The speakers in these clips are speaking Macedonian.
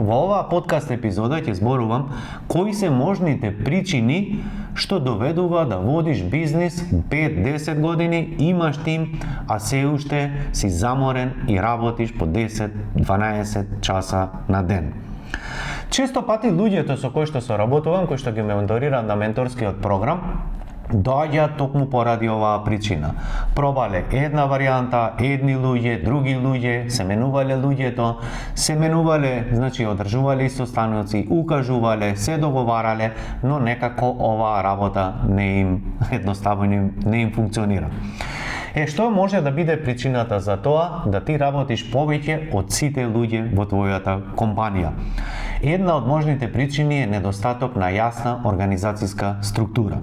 Во оваа подкаст епизода ќе зборувам кои се можните причини што доведува да водиш бизнис 5-10 години, имаш тим, а се уште си заморен и работиш по 10-12 часа на ден. Често пати луѓето со кои што соработувам, кои што ги менторирам на менторскиот програм, доаѓаат токму поради оваа причина. Пробале една варијанта, едни луѓе, други луѓе, се менувале луѓето, значи одржувале состаноци, укажувале, се договарале, но некако оваа работа едноставно не им функционира. Што може да биде причината за тоа да ти работиш повеќе од сите луѓе во твојата компанија? Една од можните причини е недостаток на јасна организацијска структура.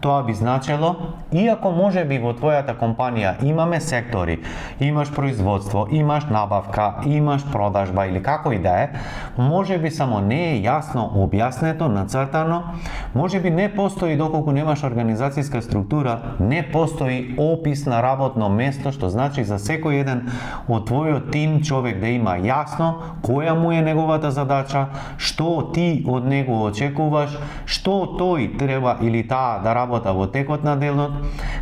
Тоа би значело, иако можеби во твојата компанија имаме сектори, имаш производство, имаш набавка, имаш продажба или како и да е, можеби само не е јасно објаснето, нацртано, можеби не постои, доколку немаш организацијска структура, не постои опис на работно место, што значи за секој еден од твојот тим човек да има јасно која му е неговата задача, што ти од него очекуваш, што тој треба или таа да работа во текот на денот,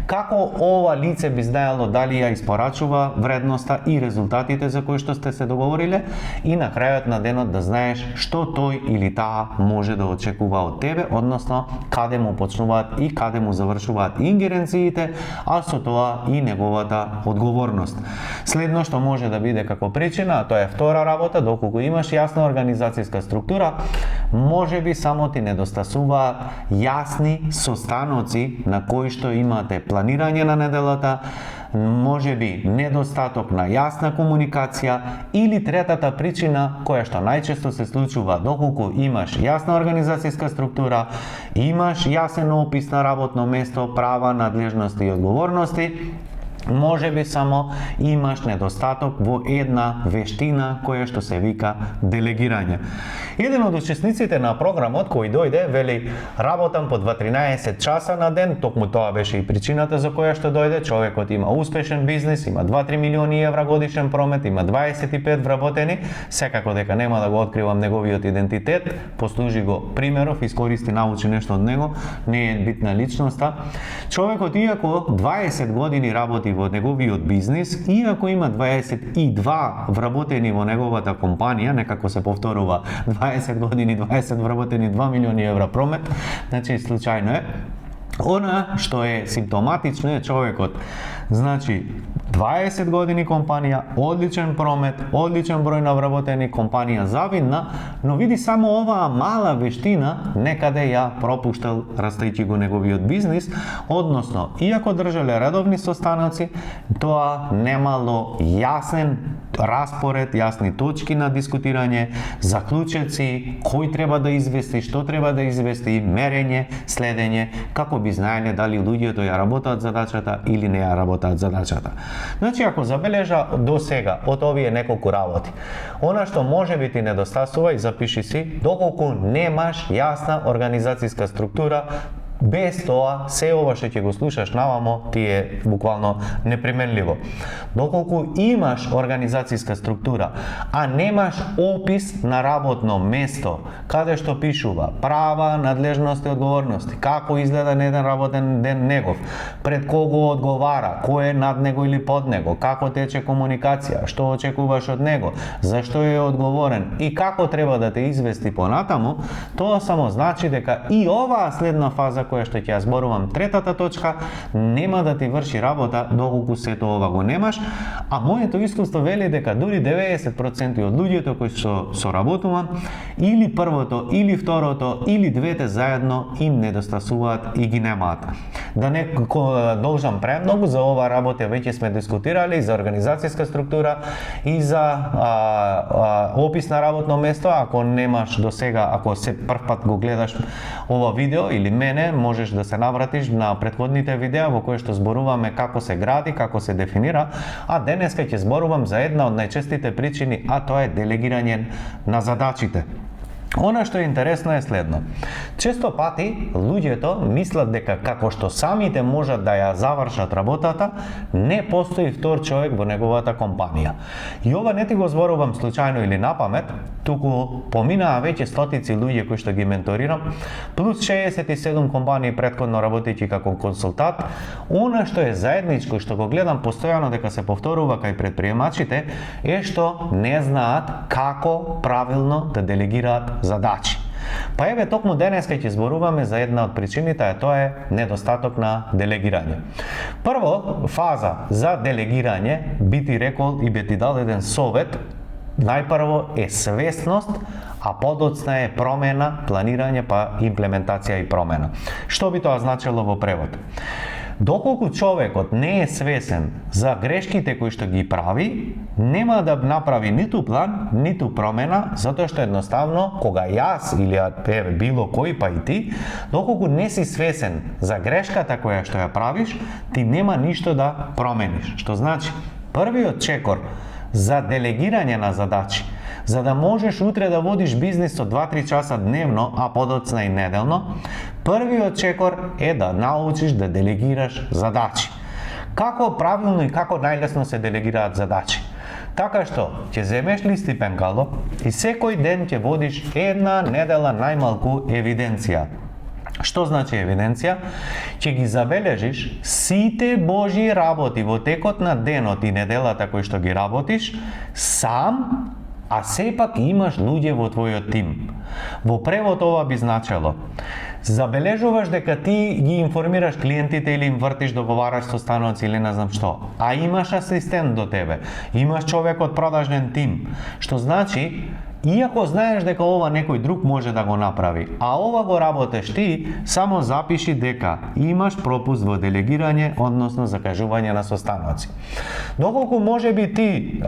како ова лице би знаело дали ја испорачува вредноста и резултатите за кои што сте се договориле и на крајот на денот да знаеш што тој или таа може да очекува од тебе, односно каде му почнуваат и каде му завршуваат ингеренциите, а со тоа и неговата одговорност. Следно што може да биде како причина, а тоа е втора работа, доколку имаш јасна организацијска структура, може би само ти недостасуваат јасни состаноци на кои што имате планирање на неделата, може би недостаток на јасна комуникација или третата причина која што најчесто се случува доколку имаш јасна организацијска структура, имаш јасен опис на работно место, права, надлежности и одговорности, може би само имаш недостаток во една вештина која што се вика делегирање. Еден од учесниците на програмот кој дојде вели работам по 2-13 часа на ден, токму тоа беше и причината за која што дојде. Човекот има успешен бизнис, има 2-3 милиони евра годишен промет, има 25 вработени, секако дека нема да го откривам неговиот идентитет, послужи го примеров, искористи, научи нешто од него, не е битна личноста. Човекот иако 20 години работи во неговиот бизнис, иако има 22 вработени во неговата компанија, некако се повторува 20 години, 20 вработени, 2 милиони евра промет, значи случајно е. Она што е симптоматично е човекот, значи 20 години компанија, одличен промет, одличен број на вработени, компанија завидна, но види само оваа мала вештина некаде ја пропуштал растајќи го неговиот бизнис, односно, иако држале редовни состаноци, тоа немало јасен распоред, јасни точки на дискутирање, заклучоци, кој треба да извести, што треба да извести, мерење, следење, како би знаеле дали луѓето ја работат задачата или не ја работат задачата. Значи, ако забележа до сега од овие неколку работи, она што може би ти недостасува и запиши си, доколку немаш јасна организацијска структура, без тоа, се ова што ќе го слушаш навамо ти е буквално неприменливо. Доколку имаш организацијска структура, а немаш опис на работно место, каде што пишува права, надлежности и одговорности, како изгледа на еден работен ден негов, пред кого одговара, кој е над него или под него, како тече комуникација, што очекуваш од него, зашто е одговорен и како треба да те извести понатаму, тоа само значи дека и оваа следна фаза која што ќе ја зборувам, третата точка, нема да ти врши работа доколку сето ова го немаш, а моето искуство вели дека дури 90% од луѓето кои што соработувам, или првото, или второто, или двете заедно им недостасуваат и ги немаат. Да не должам премногу, за ова работа веќе сме дискутирали, за организацијска структура и за опис на работно место. Ако немаш до сега, ако се првпат го гледаш ова видео или мене, можеш да се навратиш на претходните видеа во кои што зборуваме како се гради, како се дефинира, а денеска ќе зборувам за една од најчестите причини, а тоа е делегирање на задачите. Она што е интересно е следно. Често пати луѓето мислат дека како што самите можат да ја завршат работата, не постои втор човек во неговата компанија. И ова не ти го зборувам случајно или напамет, туку поминаа веќе стотици луѓе кои што ги менторирам, плюс 67 компании претходно работејќи како консултант. Она што е заедничко, што го гледам постојано дека се повторува кај предприемачите, е што не знаат како правилно да делегираат задачи. Па еве токму денеска ќе зборуваме за една од причините, а тоа е недостаток на делегирање. Прво, фаза за делегирање, би ти рекол и би ти дал еден совет, најпрво е свесност, а подоцна е промена, планирање па имплементација и промена. Што би тоа значило во превод? Доколку човекот не е свесен за грешките кои што ги прави, нема да направи ниту план, ниту промена, затоа што едноставно, кога јас или било кој, па и ти, доколку не си свесен за грешката која што ја правиш, ти нема ништо да промениш. Што значи, првиот чекор за делегирање на задачи, за да можеш утре да водиш бизнис со 2-3 часа дневно, а подоцна и неделно, првиот чекор е да научиш да делегираш задачи. Како правилно и како најлесно се делегираат задачи? Така што, ќе земеш лист и пенкало и секој ден ќе водиш една недела најмалку евиденција. Што значи евиденција? Ќе ги забележиш сите Божји работи во текот на денот и неделата кои што ги работиш сам, а сепак имаш луѓе во твојот тим. Во превод ова би значело: забележуваш дека ти ги информираш клиентите или им вртиш, договараш со станоци или не знам што, а имаш асистент до тебе, имаш човек од продажен тим, што значи, иако знаеш дека ова некој друг може да го направи, а ова го работеш ти, само запиши дека имаш пропуст во делегирање, односно закажување на состаноци. Доколку може би ти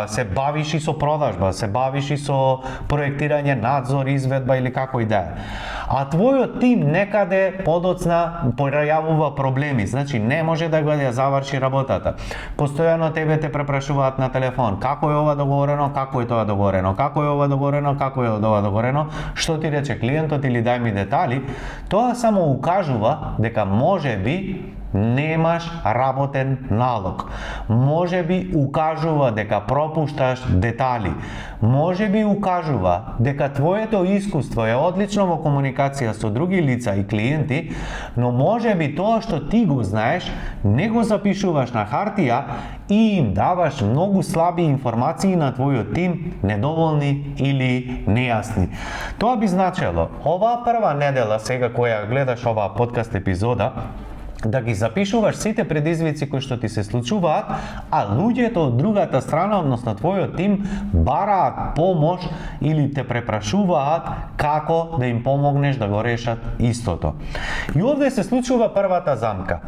се бавиш и со продажба, се бавиш и со проектирање, надзор, изведба или како и да е, а твојот тим некаде подоцна појавува проблеми, значи не може да го ја заврши работата. Постојано тебе те препрашуваат на телефон, како е ова договорено, како е тоа договорено, како е ова договорено, како е ова договорено, што ти рече клиентот или дај ми детали, тоа само укажува дека може би немаш работен налог. Може би укажува дека пропушташ детали. Може би укажува дека твоето искуство е одлично во комуникација со други лица и клиенти, но може би тоа што ти го знаеш, не го запишуваш на хартија и им даваш многу слаби информации на твојот тим, недоволни или нејасни. Тоа би значело, оваа прва недела сега која гледаш оваа подкаст епизода, да ги запишуваш сите предизвици кои што ти се случуваат, а луѓето од другата страна, односно твојот тим, бараат помош или те препрашуваат како да им помогнеш да го решат истото. И овде се случува првата замка.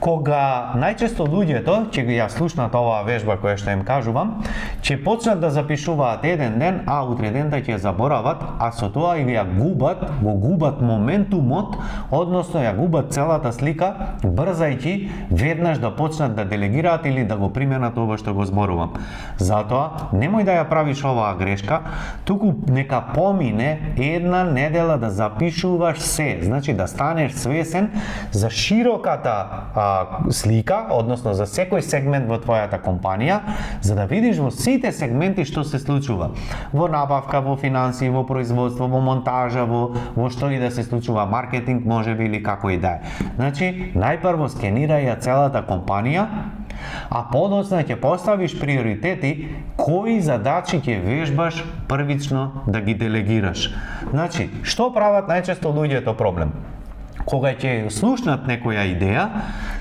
Кога најчесто луѓето, ќе ја слушнат оваа вежба која што им кажувам, ќе почнат да запишуваат еден ден, а утре дента ќе ја заборават, а со тоа и го губат моментумот, односно ја губат целата слика, брзајќи веднаш да почнат да делегираат или да го применат ова што го зборувам. Затоа, немој да ја правиш оваа грешка, туку нека помине една недела да запишуваш се, значи да станеш свесен за широката слика, односно за секој сегмент во твојата компанија, за да видиш во сите сегменти што се случува. Во набавка, во финансии, во производство, во монтажа, во што и да се случува, маркетинг можеби или како и да е. Значи, најпрво скенирај ја целата компанија, а подоцна ќе поставиш приоритети кои задачи ќе вежбаш првично да ги делегираш. Значи, што прават најчесто луѓето проблем? Кога ќе слушнат некоја идеја,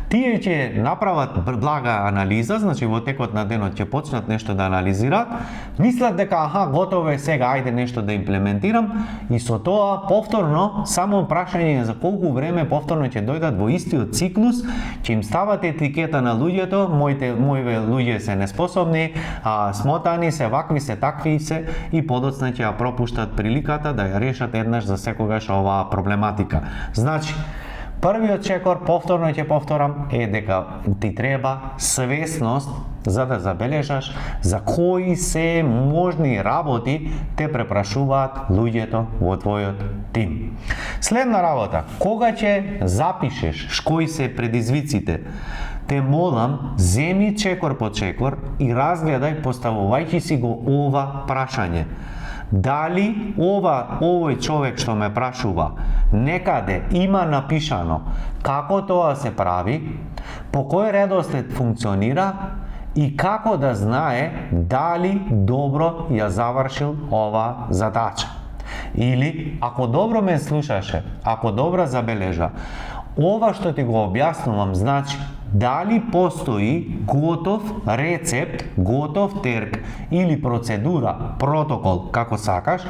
тие ќе направат блага анализа, значи во текот на денот ќе почнат нешто да анализираат, мислат дека готово е сега, ајде нешто да имплементирам, и со тоа повторно, само прашање за колку време повторно ќе дојдат во истиот циклус, ќе им стават етикета на луѓето, моите луѓе се неспособни, смотани се, вакви се, такви се, и подоцна ќе ја пропуштат приликата да ја решат еднаш за секогаш оваа проблематика. Значи, Првиот чекор, повторно ќе повторам, е дека ти треба свесност за да забележаш за кои се можни работи те препрашуваат луѓето во твојот тим. Следна работа, кога ќе запишеш кои се предизвиците, те молам, земи чекор по чекор и разгледај поставувајќи си го ова прашање. Дали овој човек што ме прашува некаде има напишано како тоа се прави, по кој редослед функционира и како да знае дали добро ја завршил ова задача. Или, ако добро ме слушаше, ако добро забележа, ова што ти го објаснувам, значи, дали постои готов рецепт, готов терк или процедура, протокол, како сакаш,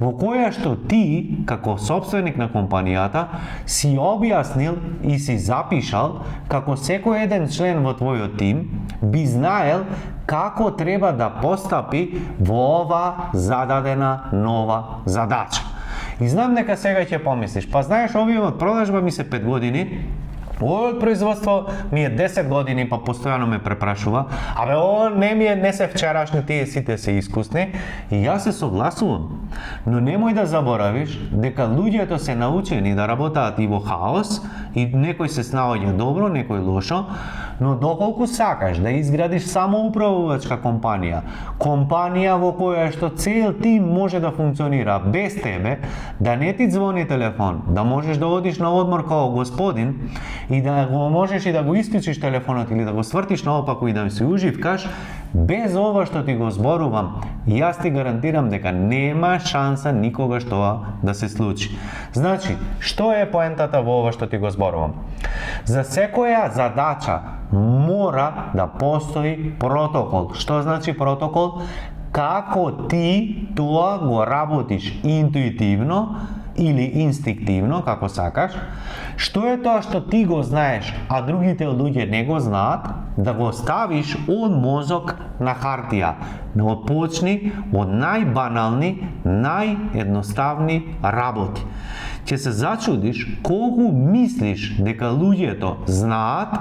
во која што ти, како собственик на компанијата, си објаснил и си запишал како секој еден член во твојот тим би знаел како треба да постапи во ова зададена нова задача. И знам дека сега ќе помислиш, па знаеш, овие од продажба ми се 5 години, од производство ми е 10 години, па постојано ме препрашува, абе, не се вчерашни, тие сите се искусни, и јас се согласувам. Но немој да заборавиш дека луѓето се научени да работаат и во хаос, и некој се снаоѓа добро, некој лошо, но доколку сакаш да изградиш самоуправувачка компанија во која што цел тим може да функционира без тебе, да не ти звони телефон, да можеш да одиш на одмор као господин и да го можеш и да го исклучиш телефонот или да го свртиш наопаку и да си уживкаш, без ова што ти го зборувам, јас ти гарантирам дека нема шанса никогаш тоа да се случи. Значи, што е поентата во ова што ти го зборувам? За секоја задача мора да постои протокол. Што значи протокол? Како ти тоа го работиш интуитивно или инстинктивно, како сакаш, што е тоа што ти го знаеш, а другите луѓе не го знаат, да го ставиш од мозок на хартија. Почни од најбанални, наједноставни работи. Ќе се зачудиш колку мислиш дека луѓето знаат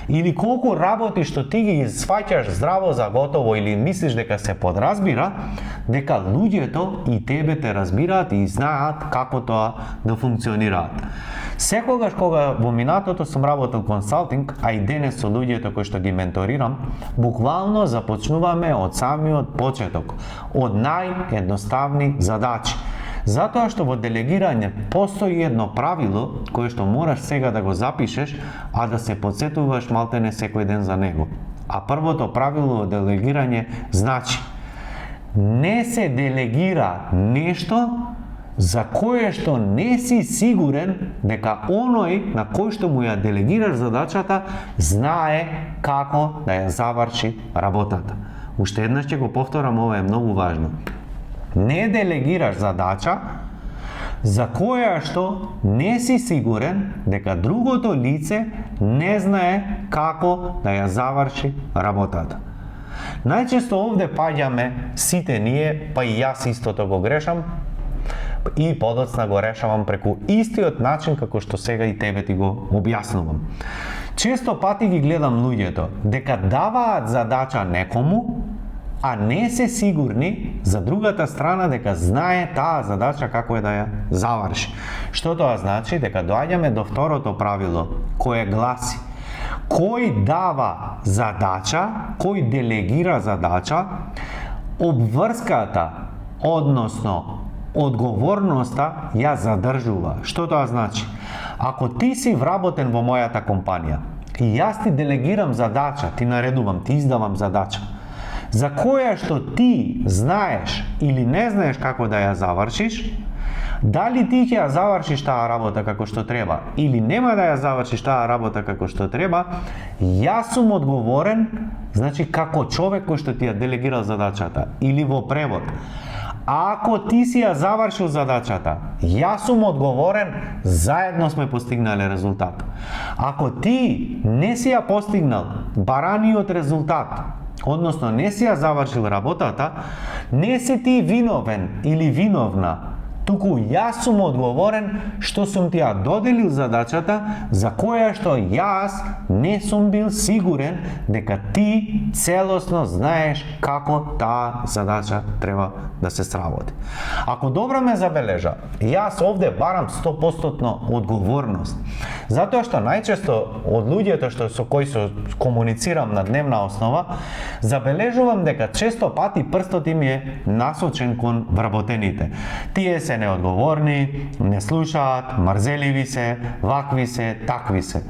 или колку работи што ти ги сваќаш здраво за готово или мислиш дека се подразбира, дека луѓето и тебе те разбираат и знаат како тоа да функционираат. Секогаш кога во минатото сум работел консалтинг, а и денес со луѓето кои што ги менторирам, буквално започнуваме од самиот почеток, од наједноставни задачи. Затоа што во делегирање постои едно правило кое што мораш сега да го запишеш, а да се потсетуваш малтене секој ден за него. А првото правило во делегирање значи: не се делегира нешто за кое што не си сигурен дека оној на кој што му ја делегираш задачата знае како да ја заврши работата. Уште еднаш ќе го повторам, ова е многу важно. Не делегираш задача за која што не си сигурен дека другото лице не знае како да ја заврши работата. Најчесто овде паѓаме сите ние, па и јас истото го грешам, и подоцна го решавам преку истиот начин како што сега и тебе ти го објаснувам. Често пати ги гледам луѓето дека даваат задача некому, а не се сигурни за другата страна дека знае таа задача како е да ја заврши. Што тоа значи? Дека доаѓаме до второто правило, кое гласи: кој дава задача, кој делегира задача, обврската, односно одговорноста ја задржува. Што тоа значи? Ако ти си вработен во мојата компанија и јас ти делегирам задача, ти наредувам, ти издавам задача, за која што ти знаеш или не знаеш како да ја завршиш, дали ти ќе ја завршиш таа работа како што треба или нема да ја завршиш таа работа како што треба, јас сум одговорен, значи како човек кој што ти ја делегирал задачата, или во превод: ако ти си ја завршил задачата, јас сум одговорен, заедно сме постигнале резултат. Ако ти не си ја постигнал бараниот резултат, односно не си ја завршил работата, не си ти виновен или виновна туку јас сум одговорен што сум ти ја доделил задачата за која што јас не сум бил сигурен дека ти целосно знаеш како таа задача треба да се сработи. Ако добро ме забележа, јас овде барам 100% одговорност. Затоа што најчесто од луѓето со кои комуницирам на дневна основа, забележувам дека често пати прстот им е насочен кон вработените. Тие се неодговорни, не слушаат, мрзеливи се, вакви се, такви се.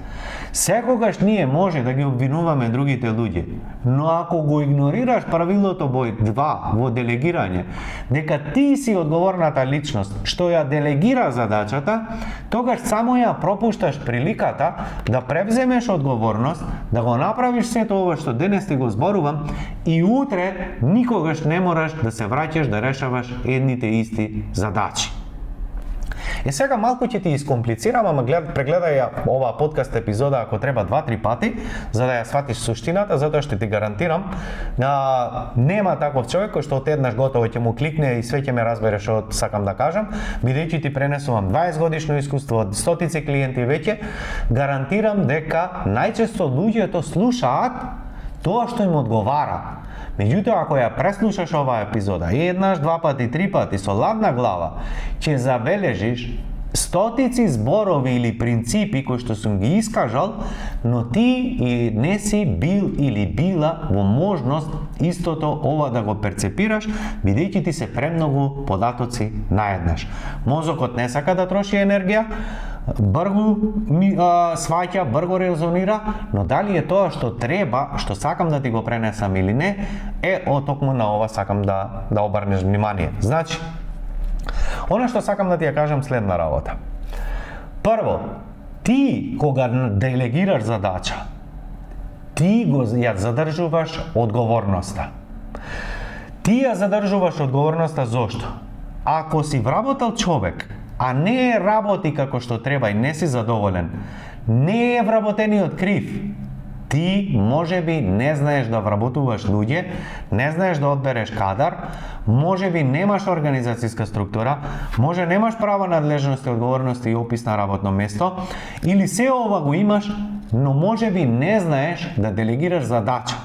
Секогаш ние може да ги обвинуваме другите луѓе, но ако го игнорираш правилото број 2 во делегирање, дека ти си одговорната личност што ја делегира задачата, тогаш само ја пропушташ приликата да превземеш одговорност, да го направиш сето ова што денес ти го зборувам и утре никогаш не мораш да се враќаш да решаваш едните исти задачи. Сега малку ќе ти искомплицирам, ама прегледај ја оваа подкаст епизода ако треба 2-3 пати, за да ја сватиш суштината, затоа што ти гарантирам, нема таков човек кој што од еднаш готово ќе му кликне и све ќе ме разбере што сакам да кажам, бидејќи ти пренесувам 20 годишно искуство од стотици клиенти веќе, гарантирам дека најчесто луѓето слушаат тоа што им одговара. Меѓутоа, ако ја преслушаш оваа епизода еднаш, 2 пати, 3 пати со ладна глава, ќе забележиш стотици зборови или принципи кои што сум ги искажал, но ти и не си бил или била во можност истото ова да го перцепираш, бидејќи ти се премногу податоци наеднаш. Мозокот не сака да троши енергија, бргу сваќа, бргу резонира, но дали е тоа што треба, што сакам да ти го пренесам или не, токму на ова сакам да обрнеш внимание. Значи, она што сакам да ти ја кажам следна работа. Прво, ти кога делегираш задача, ти ја задржуваш одговорноста. Ти ја задржуваш одговорноста зошто? Ако си вработал човек, а не работи како што треба и не си задоволен, не е вработениот крив. Ти можеби не знаеш да вработуваш луѓе, не знаеш да одбереш кадар, можеби немаш организацијска структура, може немаш права, надлежности, одговорности и опис на работно место, или се ова го имаш, но можеби не знаеш да делегираш задача.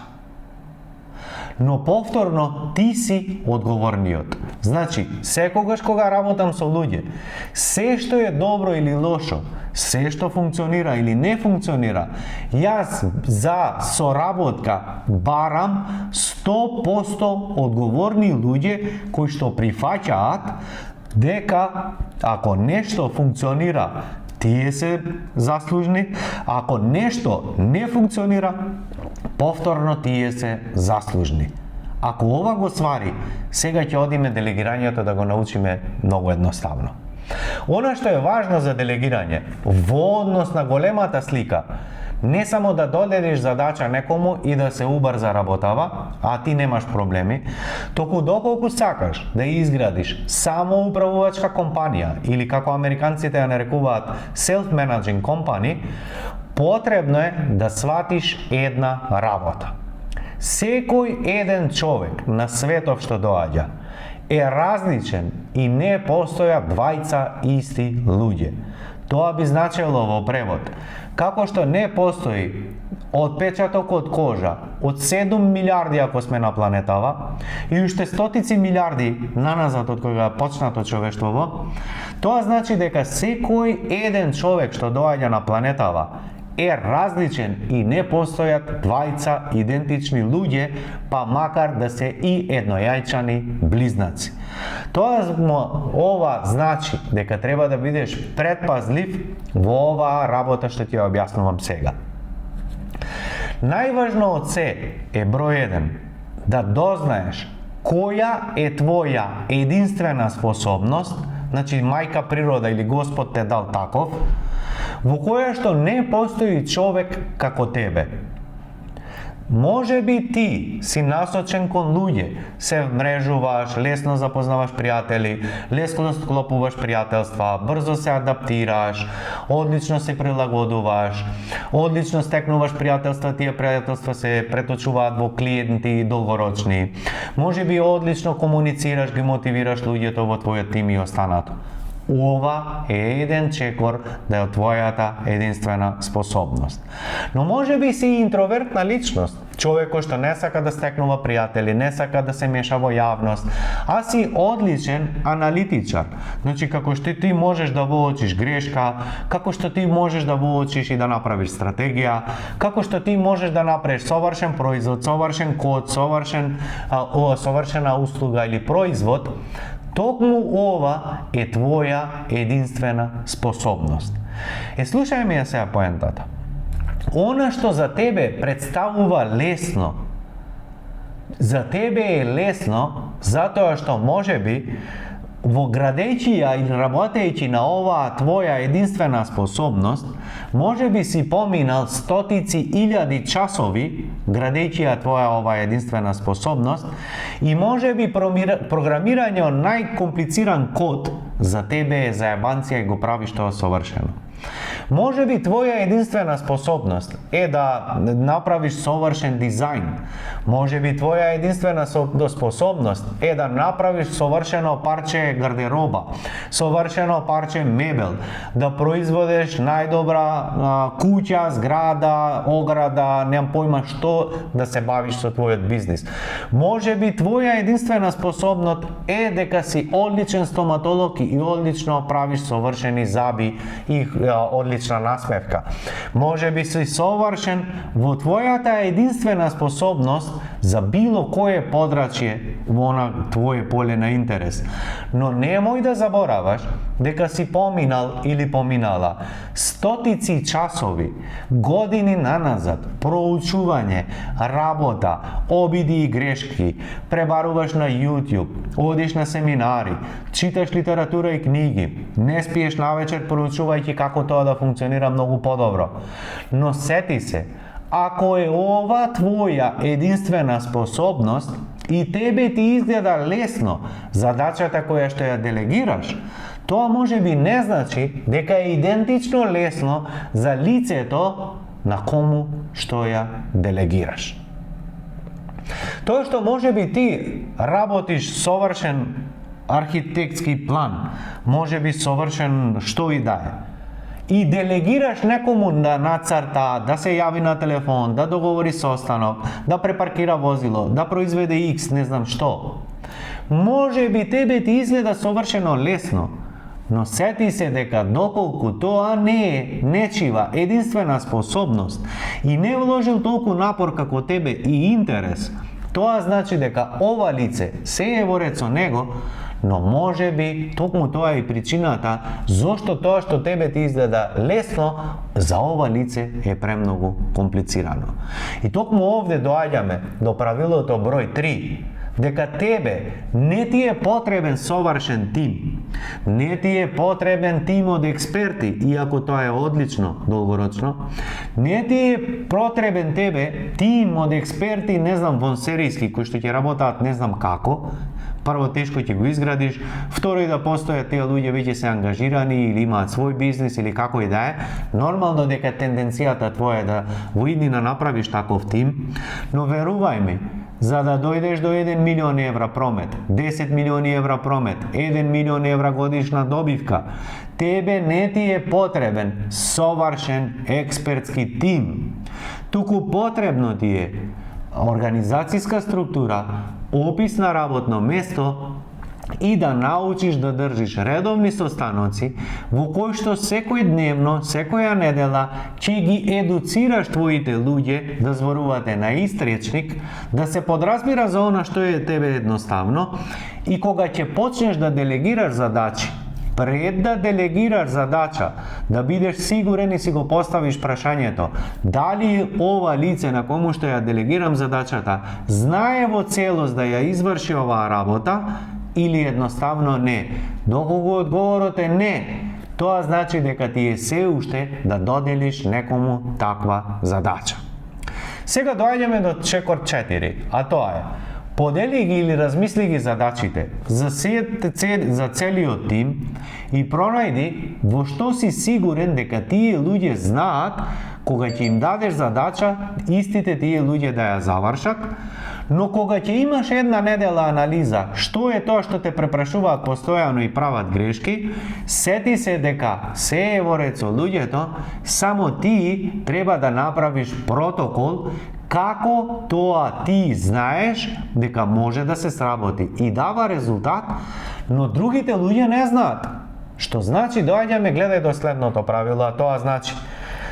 Но повторно ти си одговорниот. Значи, секогаш кога работам со луѓе, се што е добро или лошо, се што функционира или не функционира, јас за соработка барам 100% одговорни луѓе кои што прифаќаат дека ако нешто функционира, тие се заслужни, ако нешто не функционира, повторно тие се заслужни. Ако ова го свари, сега ќе одиме делегирањето да го научиме многу едноставно. Она што е важно за делегирање, во однос на големата слика, не само да доделиш задача некому и да се убрза работава, а ти немаш проблеми, току доколку сакаш да изградиш самоуправувачка компанија или како американците ја нарекуваат self-managing company, потребно е да сватиш една работа. Секој еден човек на светов што доаѓа е различен и не постојат двајца исти луѓе. Тоа би значело во превод, како што не постои отпечаток од кожа од 7 милиарди ако сме на планетава и уште стотици милиарди наназад од кога почнато човештвото, тоа значи дека секој еден човек што доаѓа на планетава е различен и не постојат двајца идентични луѓе, па макар да се и еднојајчани близнаци. Ова значи дека треба да бидеш предпазлив во оваа работа што ти ја објаснувам сега. Најважно од се е број 1 да дознаеш која е твоја единствена способност, значи мајка природа или Господ те дал таков, во која што не постои човек како тебе. Може би ти си насочен кон луѓе, се мрежуваш, лесно запознаваш пријатели, лесно склопуваш пријателства, брзо се адаптираш, одлично се прилагодуваш, одлично стекнуваш пријателства, тие пријателства се преточуваат во клиенти долгорочни. Може би одлично комуницираш, ги мотивираш луѓето во твојот тим и останато. Ова е еден чекор да е твојата единствена способност. Но може би си интровертна личност, човек кој што не сака да стекнува пријатели, не сака да се меша во јавност, а си одличен аналитичар. Значи, како што ти можеш да воочиш грешка, како што ти можеш да воочиш и да направиш стратегија, како што ти можеш да направиш совршен производ, совршен код, совршена услуга или производ, токму ова е твоја единствена способност. Слушај ми ја сега поентата. Она што за тебе представува лесно, за тебе е лесно затоа што можеби во градејќи ја или работејќи на оваа твоја единствена способност, можеби си поминал стотици илјади часови градејќи ја твоја оваа единствена способност и можеби програмирање од најкомплициран код за тебе е заебанција и го правиш тоа совршено. Може би твоја единствена способност е да направиш совршен дизајн. Може би твоја единствена способност е да направиш совршено парче гардероба, совршено парче мебел, да производиш најдобра куќа, зграда, ограда, немам појма што да се бавиш со твојот бизнис. Може би твоја единствена способност е дека си одличен стоматолог и одлично правиш совршени заби и одлична насмевка. Може би си совршен во твојата единствена способност за било кое подрачје во на твое поле на интерес. Но немој да забораваш дека си поминал или поминала стотици часови, години наназад, проучување, работа, обиди и грешки, пребаруваш на YouTube, одиш на семинари, читаш литература и книги, не спиеш навечер проучувајќи како тоа да функционира многу подобро. Но сети се, ако е ова твоја единствена способност и тебе ти изгледа лесно задачата која што ја делегираш, тоа може би не значи дека е идентично лесно за лицето на кому што ја делегираш. Тоа што може би ти работиш совршен архитектски план, може би совршен што и да е, и делегираш некому да нацрта, да се јави на телефон, да договори состанок, да препаркира возило, да произведе X, не знам што. Може би тебе ти изгледа совршено лесно, но сети се дека доколку тоа не е нечива единствена способност и не вложил толку напор како тебе и интерес, тоа значи дека ова лице се е во ред со него, но може би токму тоа е причината зошто тоа што тебе ти изгледа лесно, за ова лице е премногу комплицирано. И токму овде доаѓаме до правилото број 3, дека тебе не ти е потребен совршен тим, не ти е потребен тим од експерти, иако тоа е одлично долгорочно, не ти е потребен тебе тим од експерти, не знам, вонсеријски, кои што ќе работаат не знам како. Прво тешко ќе го изградиш, второ и да постојат тие луѓе веќе се ангажирани или имаат свој бизнис или како и да е, нормално дека тенденцијата твоја е да во иднина направиш таков тим, но верувај ми, за да дојдеш до 1 милион евра промет, 10 милиони евра промет, 1 милион евра годишна добивка, тебе не ти е потребен совршен експертски тим, туку потребно ти е организацијска структура, опис на работно место и да научиш да држиш редовни состаноци во кои што секој дневно, секоја недела ќе ги едуцираш твоите луѓе да зборувате на ист речник, да се подразбира за она што е тебе едноставно и кога ќе почнеш да делегираш задачи, пред да делегираш задача, да бидеш сигурен и си го поставиш прашањето, дали ова лице на кому што ја делегирам задачата знае во целост да ја изврши оваа работа или едноставно не. Доколку одговорот е не, тоа значи дека ти е се уште да доделиш некому таква задача. Сега доаѓаме до чекор 4, а тоа е: подели ги или размисли ги задачите за целиот тим и пронајди во што си сигурен дека тие луѓе знаат кога ќе им дадеш задача, истите тие луѓе да ја завршат, но кога ќе имаш една недела анализа што е тоа што те препрашуваат постојано и прават грешки, сети се дека се е во ред со луѓето, само ти треба да направиш протокол како тоа ти знаеш дека може да се сработи и дава резултат, но другите луѓе не знаат. Што значи, доаѓаме, гледај до следното правило, а тоа значи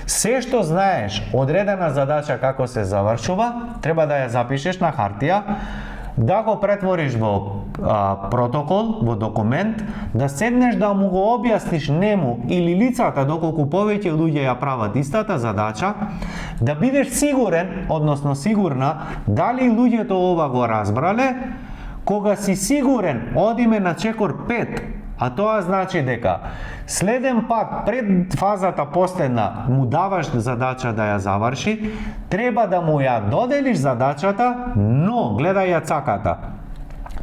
се што знаеш одредена задача како се завршува, треба да ја запишеш на хартија, да го претвориш во протокол, во документ, да седнеш да му го објасниш нему или лицата, доколку повеќе луѓе ја прават истата задача, да бидеш сигурен, односно сигурна, дали луѓето ова го разбрале. Кога си сигурен, одиме на чекор 5, а тоа значи дека следен пат пред фазата последна му даваш задача да ја заврши, треба да му ја доделиш задачата, но гледај ја цаката.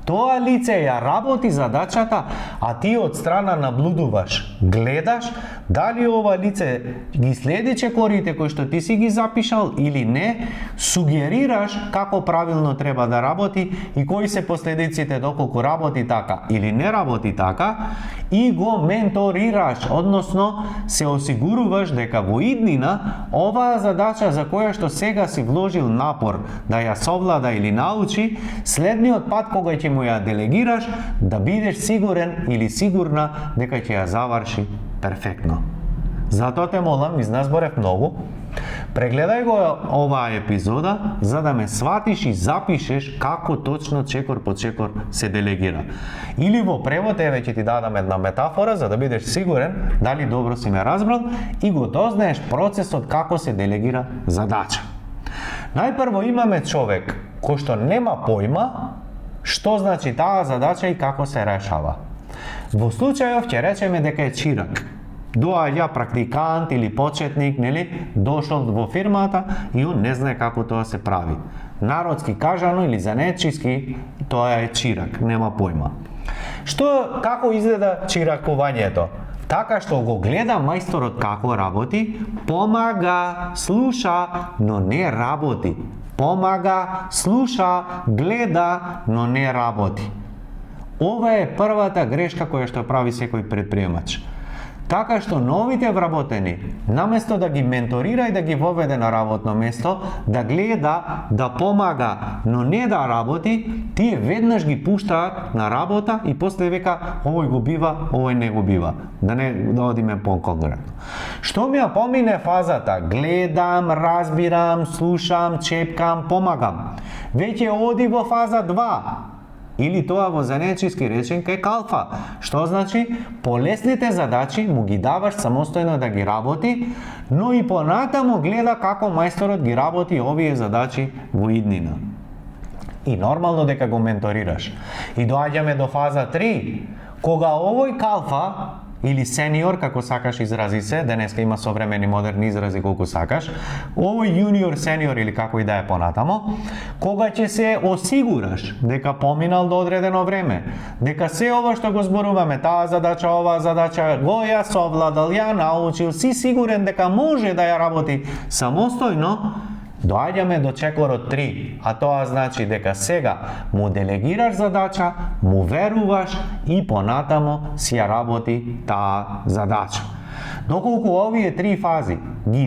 Тоа лице ја работи задачата, а ти од страна наблудуваш, гледаш дали ова лице ги следи чекорите кои што ти си ги запишал или не, сугерираш како правилно треба да работи и кои се последиците доколку работи така или не работи така, и го менторираш, односно се осигуруваш дека во иднина оваа задача за која што сега си вложил напор да ја совлада или научи, следниот пат кога ќе му ја делегираш, да бидеш сигурен или сигурна дека ќе ја заврши перфектно. Затоа те молам, изназборев многу, прегледај го оваа епизода за да ме сватиш и запишеш како точно чекор по чекор се делегира. Или во превод, еве ќе ти дадам една метафора за да бидеш сигурен дали добро си ме разбрал и го дознаеш процесот како се делегира задача. Најпрво имаме човек кој што нема појма што значи таа задача и како се решава. Во случајов ќе речеме дека е чирак. Доаѓа практикант или почетник, нели, дошол во фирмата и он не знае како тоа се прави. Народски кажано или занечиски, тоа е чирак, нема појма. Како изгледа чиракувањето? Така што го гледа мајсторот како работи, помага, слуша, но не работи. Помага, слуша, гледа, но не работи. Ова е првата грешка која што прави секој предприемач. Така што новите вработени, наместо да ги менторира и да ги воведе на работно место, да гледа, да помага, но не да работи, тие веднаш ги пуштаат на работа и после века овој го бива, овој не го бива. Да одиме по-конкретно. Што ми ја помине фазата, гледам, разбирам, слушам, чепкам, помагам, веќе оди во фаза 2. Или тоа во занечиски реченка е калфа. Што значи? Полесните задачи му ги даваш самостојно да ги работи, но и понатаму гледа како мајсторот ги работи овие задачи во иднина. И нормално дека го менторираш. И доаѓаме до фаза 3, кога овој калфа или сениор, како сакаш изрази се, денеска има современи модерни изрази колку сакаш, овој јуниор, сениор или како и да е понатамо, кога ќе се осигураш дека поминал до одредено време, дека се ова што го зборуваме, таа задача, оваа задача, го ја совладал, ја научил, си сигурен дека може да ја работи самостојно, доаѓаме до чекорот 3, а тоа значи дека сега му делегираш задача, му веруваш и понатамо си ја работи таа задача. Доколку овие 3 фази ги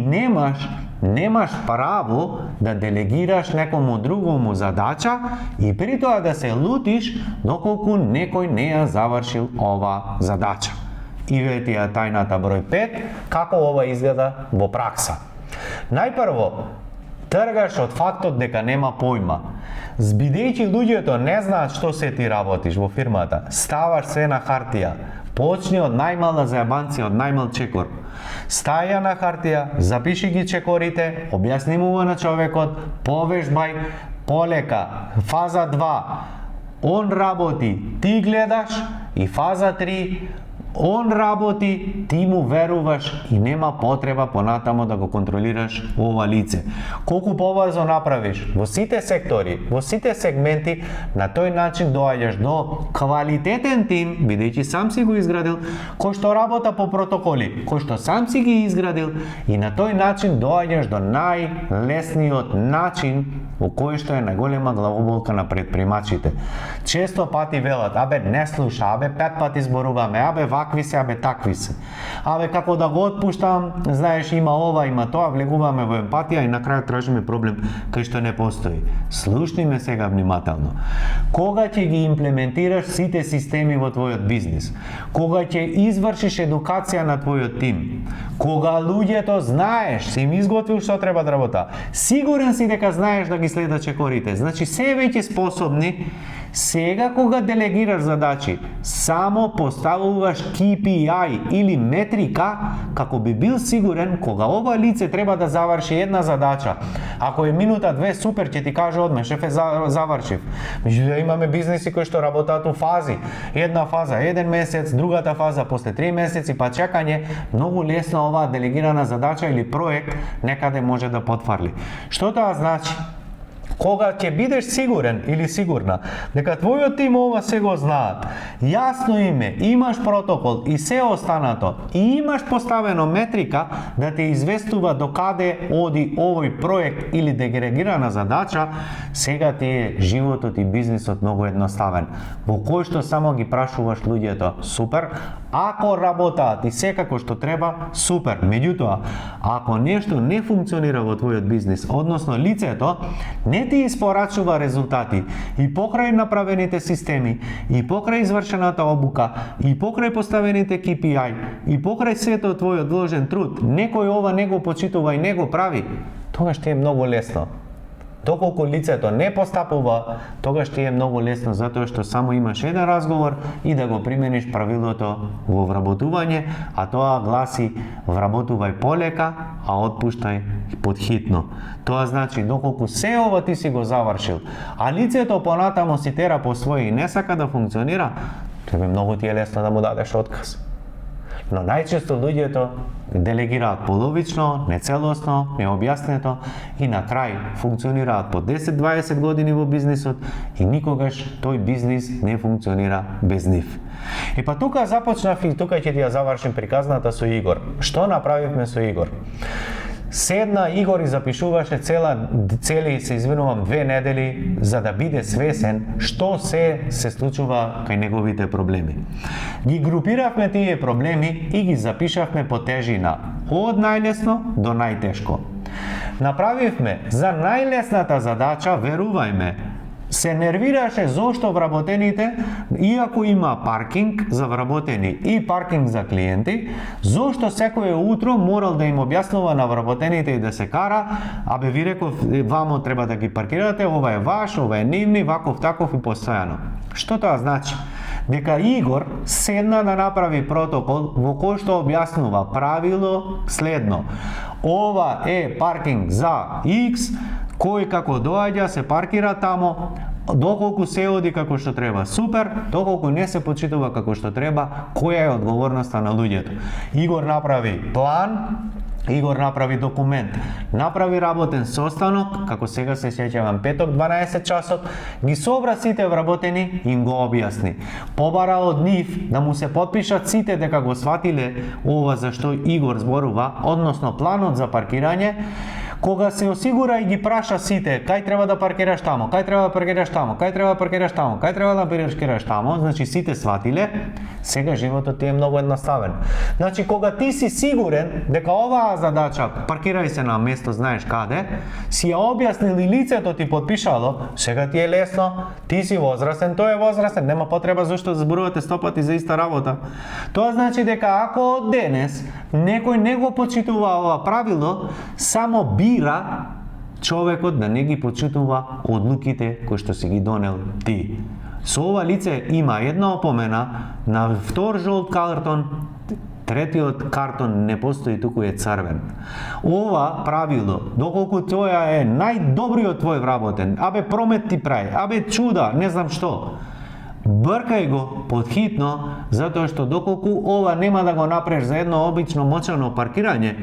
немаш право да делегираш некому другому задача и при тоа да се лутиш доколку некој не ја завршил ова задача. И ве ја тајната број 5, како ова изгледа во пракса. Најпрво, тргаш од фактот дека нема појма. Бидејќи луѓето не знаат што се ти работиш во фирмата, ставаш се на хартија. Почни од најмална зајабанција, од најмал чекор. Стаја на хартија, запиши ги чекорите, објасни му на човекот, повежбај, полека. Фаза 2, он работи, ти гледаш, и фаза 3, Он работи, ти му веруваш и нема потреба понатамо да го контролираш ова лице. Колку побрзо направиш во сите сектори, во сите сегменти, на тој начин доаѓаш до квалитетен тим, бидејќи сам си го изградил, кој што работа по протоколи, кој што сам си ги изградил, и на тој начин доаѓаш до најлесниот начин во кој што е најголема главоболка на предпримачите. Често пати велат, абе не слуша, абе 5 пати зборуваме, абе вакви се, абе такви се. Абе како да го отпуштам, знаеш, има ова, има тоа, влегуваме во емпатија и на крај тражиме проблем кај што не постои. Слушни ме сега внимателно. Кога ќе ги имплементираш сите системи во твојот бизнис, кога ќе извршиш едукација на твојот тим, кога луѓето знаеш, си им изготвил што треба да работа, сигурен си дека знаеш да ги следат чекорите, значи се веќе способни. Сега кога делегираш задачи, само поставуваш KPI или метрика, како би бил сигурен кога ова лице треба да заврши една задача. Ако е минута 2, супер, ќе ти каже одме, шефе, завршив. Меѓутоа имаме бизнеси кои што работат у фази. Една фаза 1 месец, другата фаза после 3 месеци, па чекање, многу лесно оваа делегирана задача или проект некаде може да потфарли. Што тоа значи? Кога ќе бидеш сигурен или сигурна дека твојот тим ова се го знаат, јасно име, имаш протокол и се останато, и имаш поставено метрика да те известува до каде оди овој проект или делегирана задача, сега ти е животот и бизнисот многу едноставен, во кој што само ги прашуваш луѓето, супер, ако работаат и секако што треба, супер. Меѓутоа, ако нешто не функционира во твојот бизнис, односно лицето не ти испорачува резултати и покрај направените системи, и покрај извршената обука, и покрај поставените KPI, и покрај сето твојот вложен труд, некој ова не го почитува и не го прави, тогаш ти е многу лесно. Доколку лицето не постапува, тогаш ти е многу лесно, затоа што само имаш еден разговор и да го примениш правилото во вработување, а тоа гласи вработувај полека, а отпуштај подхитно. Тоа значи доколку се ова ти си го завршил, а лицето понатамо си тера по своје и не сака да функционира, тебе многу ти е лесно да му дадеш отказ. Но најчесто луѓето делегираат половично, нецелосно, необјаснето и на крај функционираат по 10-20 години во бизнисот и никогаш тој бизнис не функционира без нив. И па тука започнав и тука ќе ти ја завршим приказната со Игор. Што направивме со Игор? Седна Игор и запишуваше цели, се извинувам, 2 недели за да биде свесен што се случува кај неговите проблеми. Ги групиравме тие проблеми и ги запишавме по тежина, од најлесно до најтешко. Направивме за најлесната задача, верувајме, се нервираше зошто вработените, иако има паркинг за вработени и паркинг за клиенти, зошто секое утро морал да им објаснува на вработените и да се кара, абе ви реков, вамо треба да ги паркирате, ова е ваш, ова е нивни, ваков, таков и постојано. Што тоа значи? Дека Игор седна да направи протокол во кој што објаснува правило следно. Ова е паркинг за X, кој како доаѓа се паркира тамо, доколку се оди како што треба, супер, доколку не се почитува како што треба, која е одговорноста на луѓето. Игор направи план, Игор направи документ, направи работен состанок, како сега се сеќавам, петок 12 часот, ги собра сите вработени и им го објасни. Побара од нив да му се подпишат сите дека го сватиле ова за што Игор зборува, односно планот за паркирање. Кога се осигура и ги праша сите, кај треба да паркираш тамо, кај треба да паркираш тамо, кај треба да паркираш тамо, кај треба да паркираш тамо, значи сите сватиле, сега животот ти е многу едноставен. Значи кога ти си сигурен дека оваа задача, паркирај се на место знаеш каде, си ја објаснил и лицето ти подпишало, сега ти е лесно, ти си возрастен, тој е возрастен, нема потреба зашто да зборувате 100 пати за иста работа. Тоа значи дека ако од денес некој не го почитува ова правило, само бира човекот да не ги почитува одлуките кои што си ги донел ти. Со ова лице има една опомена, на втор жолт картон, третиот картон не постои, туку е црвен. Ова правило, доколку тоа е најдобриот твој вработен, абе промет ти прави, абе чуда, не знам што, Бркај го подхитно, затоа што доколку ова нема да го направиш за едно обично моќано паркирање,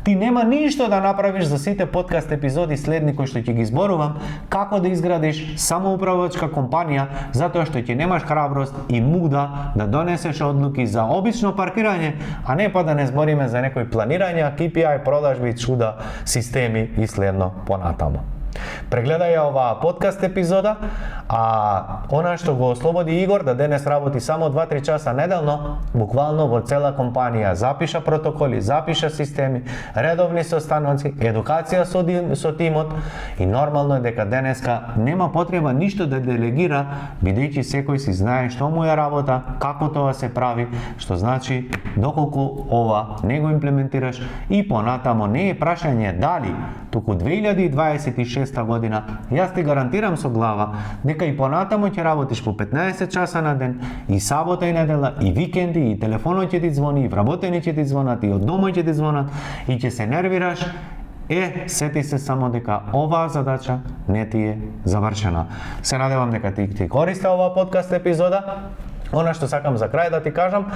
ти нема ништо да направиш за сите подкаст епизоди следни кои што ќе ги зборувам, како да изградиш самоуправувачка компанија, затоа што ќе немаш храброст и муда да донесеш одлуки за обично паркирање, а не па да не збориме за некои планирања, KPI, продажби, чуда, системи и следно понатаму. Прегледај ја оваа подкаст епизода, а она што го ослободи Игор да денес работи само 2-3 часа неделно, буквално во цела компанија запиша протоколи, запиша системи, редовни состаноци, едукација со тимот и нормално е дека денеска нема потреба ништо да делегира, бидејќи секој си знае што му е работа, како тоа се прави, што значи доколку ова не го имплементираш и понатамо не е прашање дали, туку 2026 година, јас ти гарантирам со глава дека и понатамо ќе работиш по 15 часа на ден, и сабота и недела, и викенди, и телефонот ќе ти звони, и вработени ќе ти звонат, и од дома ќе ти звонат, и ќе се нервираш. Сети се само дека оваа задача не ти е завршена. Се надевам дека ти користи оваа подкаст епизода. Она што сакам за крај да ти кажам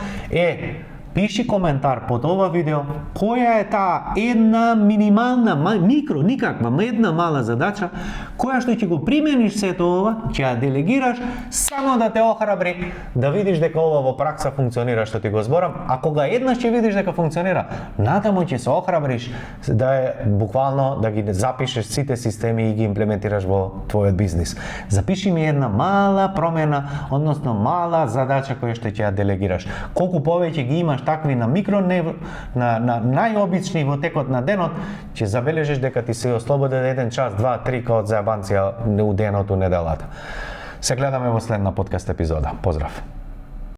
пиши коментар под ова видео која е таа една минимална, никаква, една мала задача која што ќе го примениш сето ова, ќе ја делегираш само да те охрабри да видиш дека ова во пракса функционира што ти го зборам, а кога еднаш ќе видиш дека функционира, натаму ќе се охрабриш да буквално да ги запишеш сите системи и ги имплементираш во твојот бизнис. Запиши ми една мала промена, односно мала задача која што ќе ја делегираш. Колку повеќе ги имаш такви на микро на најобични во текот на денот, ќе забележиш дека ти се ослободен 1 час, 2, 3 као заебанција у денот у неделата. Се гледаме во следна подкаст епизода. Поздрав!